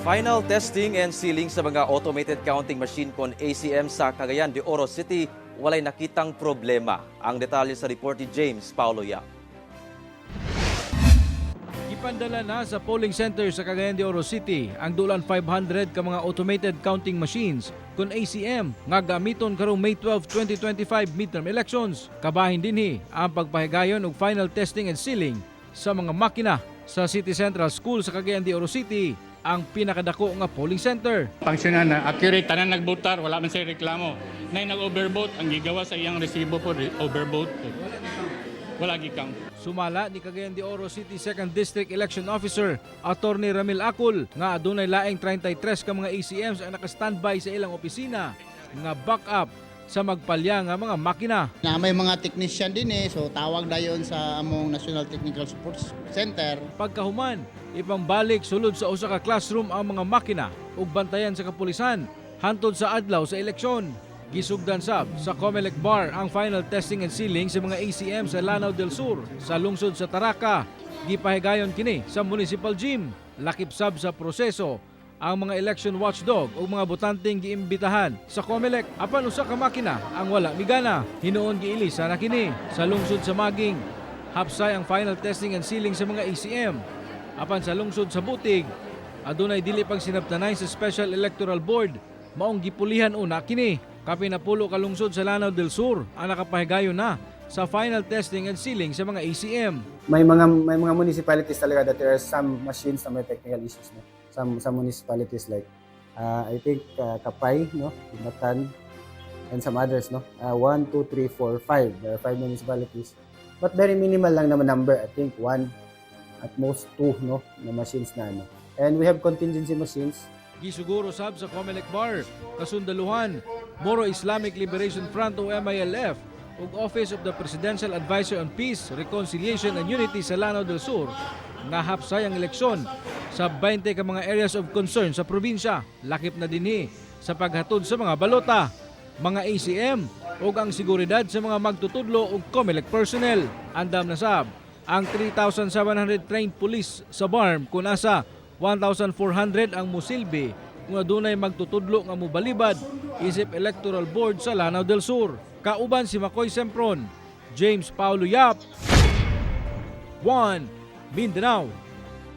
Final testing and sealing sa mga automated counting machine kon ACM sa Cagayan de Oro City walay nakitang problema. Ang detalye sa report ni James Paulo Yap. Ipandala na sa polling center sa Cagayan de Oro City ang dulan 500 ka mga automated counting machines kon ACM nga gamiton karong May 12, 2025 midterm elections. Kabahin dinhi ang pagpahigayon og final testing and sealing sa mga makina sa City Central School sa Cagayan de Oro City, ang pinakadako nga polling center. Pangsyonan na accurate, tanan nagbotar, wala man siya reklamo. Nay nag-overvote, ang gigawa sa iyang resibo po, overvote. Wala gikang. Sumala ni Cagayan de Oro City 2nd District Election Officer Attorney Ramil Acul nga adunay laing 33 ka mga ACMs ang naka-standby sa ilang opisina nga backup sa magpalya nga mga makina. Na may mga technician din so tawag dayon sa among National Technical Support Center. Pagkahuman, ipambalik sulod sa usa ka classroom ang mga makina ug bantayan sa kapulisan hantod sa adlaw sa eleksyon. Gisugdan sab sa Comelec Bar ang final testing and sealing sa mga ACM sa Lanao del Sur sa lungsod sa Taraca. Gipahigayon kini sa Municipal Gym. Lakip sab sa proseso ang mga election watchdog o mga botanteng giimbitahan sa Comelec. Apan usa ka makina ang wala migana. Hinuon giilisa na kini sa lungsod sa Maging. Hapsay ang final testing and sealing sa mga ACM. Apan sa lungsod sa Butig, adunay dili pang sinabtanay sa Special Electoral Board. Maong gipulihan una kini. Kapinapulo ka lungsod sa Lanao del Sur ang nakapahigayon na sa final testing and sealing sa mga ACM. May mga municipalities talaga that there are some machines na may technical issues, no? Some municipalities like I think Kapay, no, Bimatan, and some others, no. 1, 2, 3, 4, 5. There are 5 municipalities, but very minimal lang naman number. I think 1 at most 2, no, na machines na ano. And we have contingency machines. Gisuguro sab sa Comelec Bar, kasundaluhan, Moro Islamic Liberation Front o MILF ug Office of the Presidential Advisor on Peace, Reconciliation and Unity sa Lanao del Sur nga hapsay ang eleksyon sa 20 ka mga areas of concern sa probinsya. Lakip na dinhi sa paghatod sa mga balota, mga ACM ug ang seguridad sa mga magtutudlo ug Comelec personnel. Andam na sab ang 3,700 trained police sa BARM kung asa 1,400 ang musilbi kung adunay magtutudlo nga mobalibad isip Electoral Board sa Lanao del Sur. Kauban si Makoy Sempron, James Paulo Yap, 1 Mindanao.